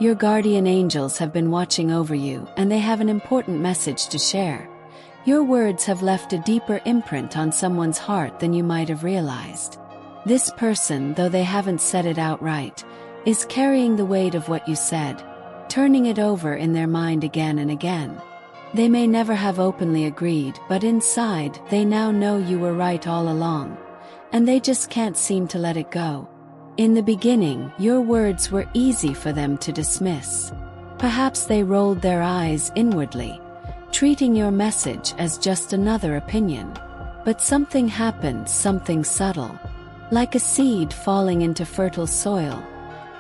Your guardian angels have been watching over you, and they have an important message to share. Your words have left a deeper imprint on someone's heart than you might have realized. This person, though they haven't said it outright, is carrying the weight of what you said, turning it over in their mind again and again. They may never have openly agreed, but inside, they now know you were right all along, and they just can't seem to let it go. In the beginning, your words were easy for them to dismiss. Perhaps they rolled their eyes inwardly, treating your message as just another opinion. But something happened, something subtle. Like a seed falling into fertile soil,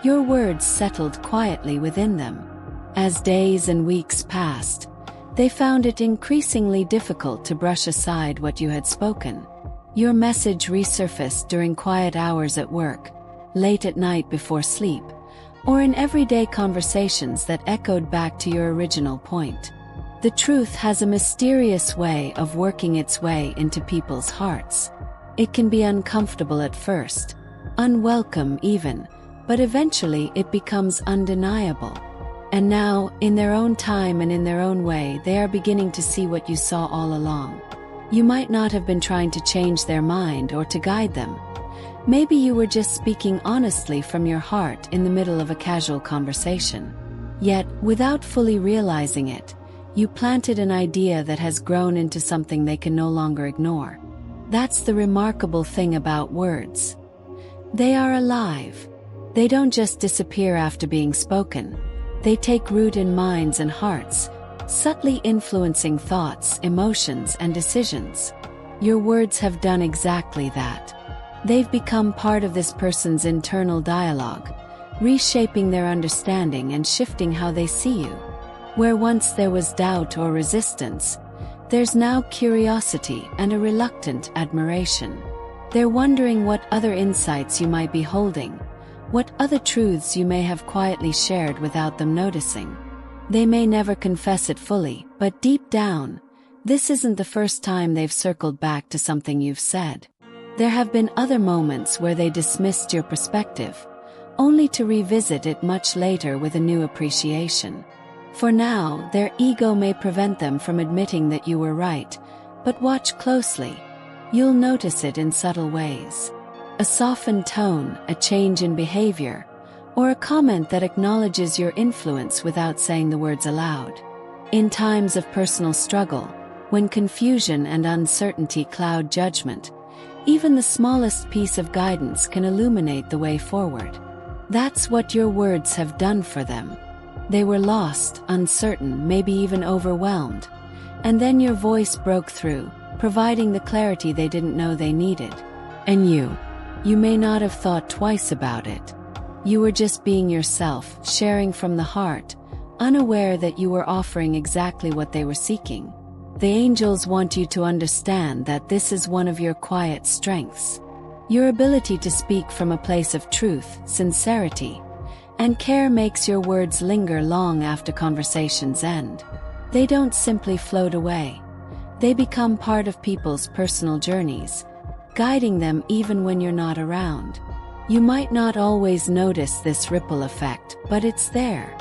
your words settled quietly within them. As days and weeks passed, they found it increasingly difficult to brush aside what you had spoken. Your message resurfaced during quiet hours at work, late at night before sleep, or in everyday conversations that echoed back to your original point. The truth has a mysterious way of working its way into people's hearts. It can be uncomfortable at first, unwelcome even, but eventually it becomes undeniable. And now, in their own time and in their own way, they are beginning to see what you saw all along. You might not have been trying to change their mind or to guide them. Maybe you were just speaking honestly from your heart in the middle of a casual conversation. Yet, without fully realizing it, you planted an idea that has grown into something they can no longer ignore. That's the remarkable thing about words. They are alive. They don't just disappear after being spoken. They take root in minds and hearts, subtly influencing thoughts, emotions, and decisions. Your words have done exactly that. They've become part of this person's internal dialogue, reshaping their understanding and shifting how they see you. Where once there was doubt or resistance, there's now curiosity and a reluctant admiration. They're wondering what other insights you might be holding, what other truths you may have quietly shared without them noticing. They may never confess it fully, but deep down, this isn't the first time they've circled back to something you've said. There have been other moments where they dismissed your perspective, only to revisit it much later with a new appreciation. For now, their ego may prevent them from admitting that you were right, but watch closely. You'll notice it in subtle ways. A softened tone, a change in behavior, or a comment that acknowledges your influence without saying the words aloud. In times of personal struggle, when confusion and uncertainty cloud judgment, even the smallest piece of guidance can illuminate the way forward. That's what your words have done for them. They were lost, uncertain, maybe even overwhelmed, and then your voice broke through, providing the clarity they didn't know they needed. And you may not have thought twice about it. You were just being yourself, sharing from the heart, unaware that you were offering exactly what they were seeking. The angels want you to understand that this is one of your quiet strengths. Your ability to speak from a place of truth, sincerity, and care makes your words linger long after conversations end. They don't simply float away. They become part of people's personal journeys, guiding them even when you're not around. You might not always notice this ripple effect, but it's there.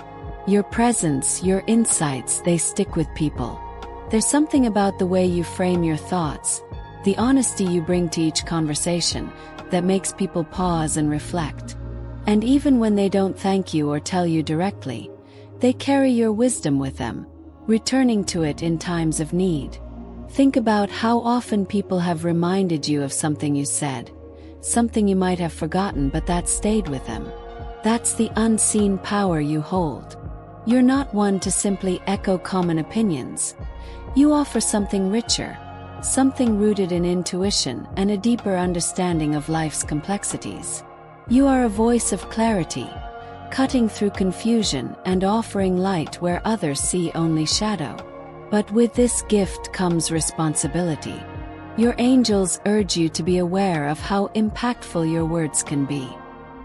Your presence, your insights, they stick with people. There's something about the way you frame your thoughts, the honesty you bring to each conversation, that makes people pause and reflect. And even when they don't thank you or tell you directly, they carry your wisdom with them, returning to it in times of need. Think about how often people have reminded you of something you said, something you might have forgotten but that stayed with them. That's the unseen power you hold. You're not one to simply echo common opinions. You offer something richer, something rooted in intuition and a deeper understanding of life's complexities. You are a voice of clarity, cutting through confusion and offering light where others see only shadow. But with this gift comes responsibility. Your angels urge you to be aware of how impactful your words can be.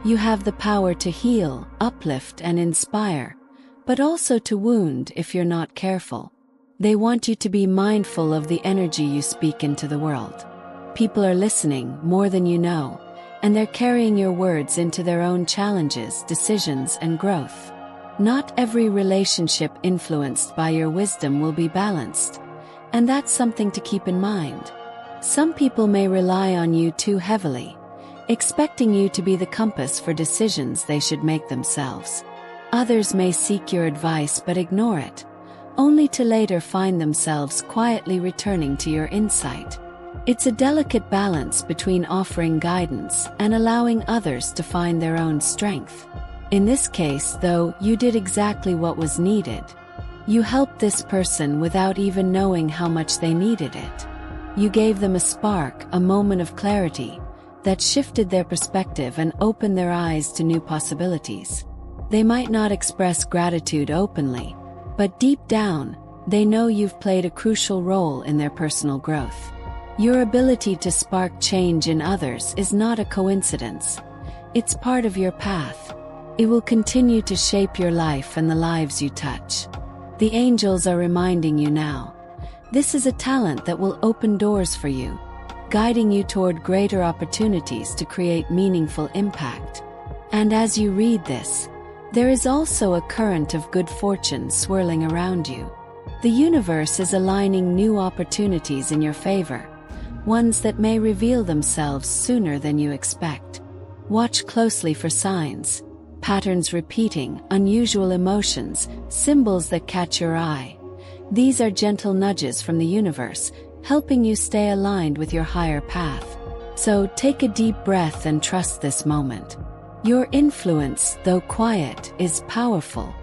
You have the power to heal, uplift, and inspire, but also to wound if you're not careful. They want you to be mindful of the energy you speak into the world. People are listening more than you know, and they're carrying your words into their own challenges, decisions, and growth. Not every relationship influenced by your wisdom will be balanced, and that's something to keep in mind. Some people may rely on you too heavily, expecting you to be the compass for decisions they should make themselves. Others may seek your advice but ignore it, only to later find themselves quietly returning to your insight. It's a delicate balance between offering guidance and allowing others to find their own strength. In this case, though, you did exactly what was needed. You helped this person without even knowing how much they needed it. You gave them a spark, a moment of clarity, that shifted their perspective and opened their eyes to new possibilities. They might not express gratitude openly, but deep down, they know you've played a crucial role in their personal growth. Your ability to spark change in others is not a coincidence. It's part of your path. It will continue to shape your life and the lives you touch. The angels are reminding you now. This is a talent that will open doors for you, guiding you toward greater opportunities to create meaningful impact. And as you read this, there is also a current of good fortune swirling around you. The universe is aligning new opportunities in your favor, ones that may reveal themselves sooner than you expect. Watch closely for signs, patterns repeating, unusual emotions, symbols that catch your eye. These are gentle nudges from the universe, helping you stay aligned with your higher path. So take a deep breath and trust this moment. Your influence, though quiet, is powerful.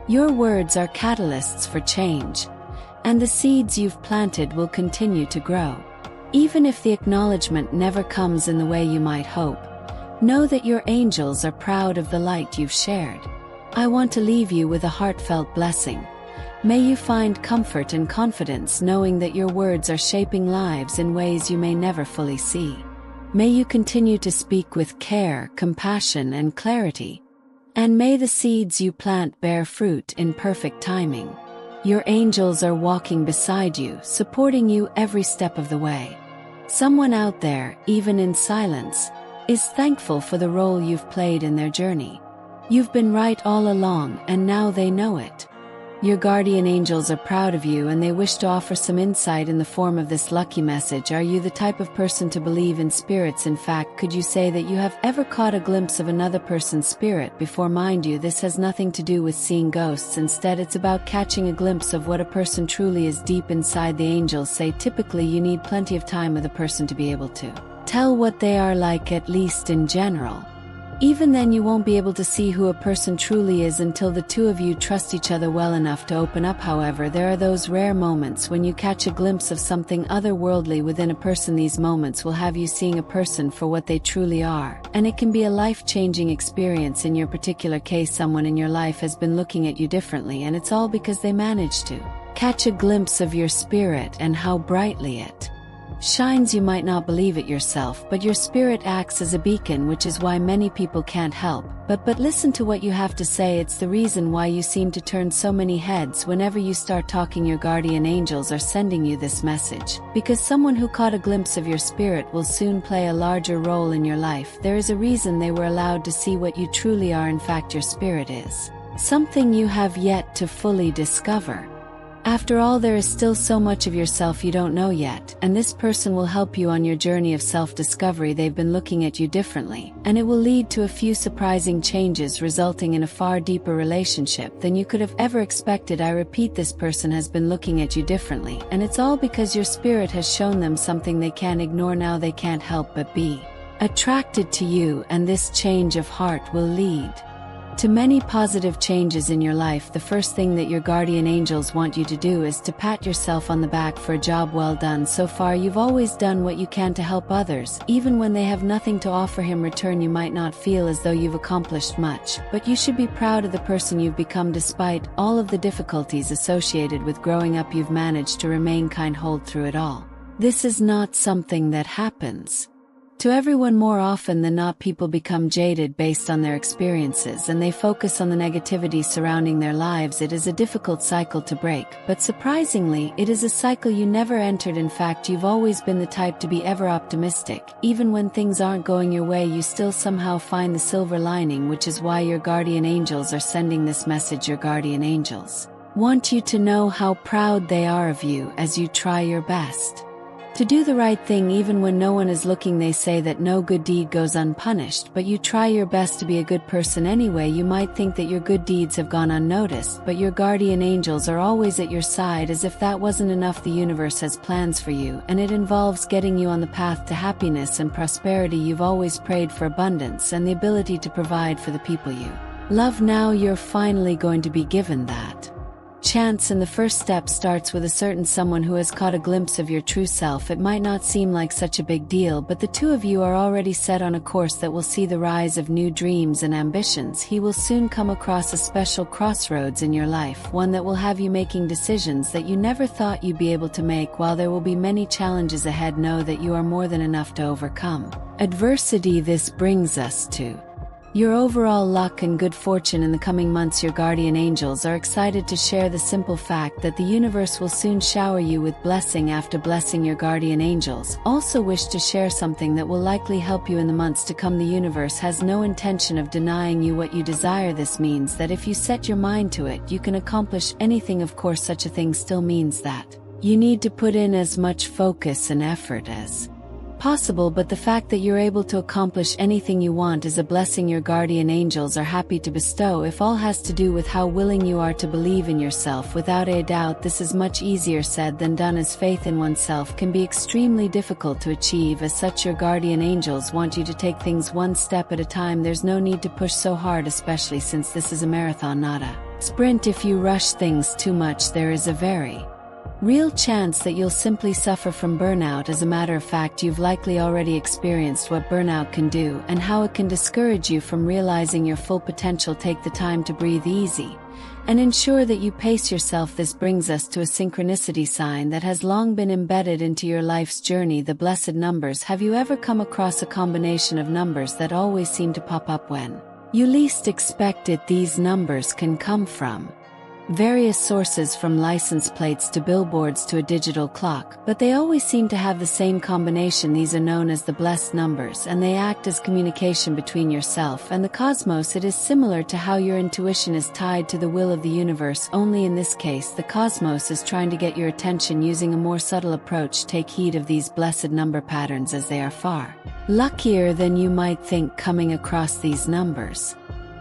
Your words are catalysts for change, and the seeds you've planted will continue to grow. Even if the acknowledgement never comes in the way you might hope, know that your angels are proud of the light you've shared. I want to leave you with a heartfelt blessing. May you find comfort and confidence knowing that your words are shaping lives in ways you may never fully see. May you continue to speak with care, compassion, and clarity. And may the seeds you plant bear fruit in perfect timing. Your angels are walking beside you, supporting you every step of the way. Someone out there, even in silence, is thankful for the role you've played in their journey. You've been right all along, and now they know it. Your guardian angels are proud of you and they wish to offer some insight in the form of this lucky message. Are you the type of person to believe in spirits? In fact, could you say that you have ever caught a glimpse of another person's spirit before? Mind you, this has nothing to do with seeing ghosts. Instead, it's about catching a glimpse of what a person truly is deep inside. The angels say typically you need plenty of time with a person to be able to tell what they are like, at least in general. Even then, you won't be able to see who a person truly is until the two of you trust each other well enough to open up. However, there are those rare moments when you catch a glimpse of something otherworldly within a person. These moments will have you seeing a person for what they truly are, and it can be a life-changing experience. In your particular case, someone in your life has been looking at you differently, and it's all because they managed to catch a glimpse of your spirit and how brightly it shines. You might not believe it yourself, but your spirit acts as a beacon, which is why many people can't help but listen to what you have to say. It's the reason why you seem to turn so many heads whenever you start talking. Your guardian angels are sending you this message because someone who caught a glimpse of your spirit will soon play a larger role in your life. There is a reason they were allowed to see what you truly are. In fact, your spirit is something you have yet to fully discover. After all, there is still so much of yourself you don't know yet, and this person will help you on your journey of self-discovery. They've been looking at you differently, and it will lead to a few surprising changes, resulting in a far deeper relationship than you could have ever expected. I repeat, this person has been looking at you differently, and it's all because your spirit has shown them something they can't ignore. Now they can't help but be attracted to you, and this change of heart will lead to many positive changes in your life. The first thing that your guardian angels want you to do is to pat yourself on the back for a job well done. So far, you've always done what you can to help others, even when they have nothing to offer in return. You might not feel as though you've accomplished much, but you should be proud of the person you've become. Despite all of the difficulties associated with growing up, you've managed to remain kind, hold through it all. This is not something that happens To everyone, more often than not, people become jaded based on their experiences and they focus on the negativity surrounding their lives. It is a difficult cycle to break, but surprisingly, it is a cycle you never entered. In fact, you've always been the type to be ever optimistic. Even when things aren't going your way, you still somehow find the silver lining, which is why your guardian angels are sending this message. Your guardian angels want you to know how proud they are of you as you try your best to do the right thing even when no one is looking. They say that no good deed goes unpunished, but you try your best to be a good person anyway. You might think that your good deeds have gone unnoticed, but your guardian angels are always at your side. As if that wasn't enough, the universe has plans for you, and it involves getting you on the path to happiness and prosperity. You've always prayed for abundance and the ability to provide for the people you love. Now you're finally going to be given that chance, and the first step starts with a certain someone who has caught a glimpse of your true self. It might not seem like such a big deal, but the two of you are already set on a course that will see the rise of new dreams and ambitions. He will soon come across a special crossroads in your life, one that will have you making decisions that you never thought you'd be able to make. While there will be many challenges ahead, know that you are more than enough to overcome adversity. This brings us to your overall luck and good fortune in the coming months. Your guardian angels are excited to share the simple fact that the universe will soon shower you with blessing after blessing. Your guardian angels also wish to share something that will likely help you in the months to come. The universe has no intention of denying you what you desire. This means that if you set your mind to it, you can accomplish anything. Of course, such a thing still means that you need to put in as much focus and effort as possible, but the fact that you're able to accomplish anything you want is a blessing your guardian angels are happy to bestow. If all has to do with how willing you are to believe in yourself, without a doubt this is much easier said than done, as faith in oneself can be extremely difficult to achieve. As such, your guardian angels want you to take things one step at a time. There's no need to push so hard, especially since this is a marathon, not a sprint. If you rush things too much, there is a very real chance that you'll simply suffer from burnout. As a matter of fact, you've likely already experienced what burnout can do and how it can discourage you from realizing your full potential. Take the time to breathe easy and ensure that you pace yourself. This brings us to a synchronicity sign that has long been embedded into your life's journey: the blessed numbers. Have you ever come across a combination of numbers that always seem to pop up when you least expect it? These numbers can come from various sources, from license plates to billboards to a digital clock, but they always seem to have the same combination. These are known as the blessed numbers, and they act as communication between yourself and the cosmos. It is similar to how your intuition is tied to the will of the universe, only in this case the cosmos is trying to get your attention using a more subtle approach. Take heed of these blessed number patterns, as they are far luckier than you might think. Coming across these numbers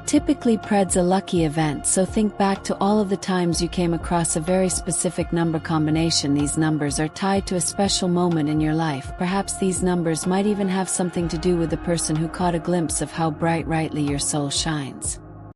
typically precedes a lucky event, so think back to all of the times you came across a very specific number combination. These numbers are tied to a special moment in your life. Perhaps these numbers might even have something to do with the person who caught a glimpse of how brightly your soul shines.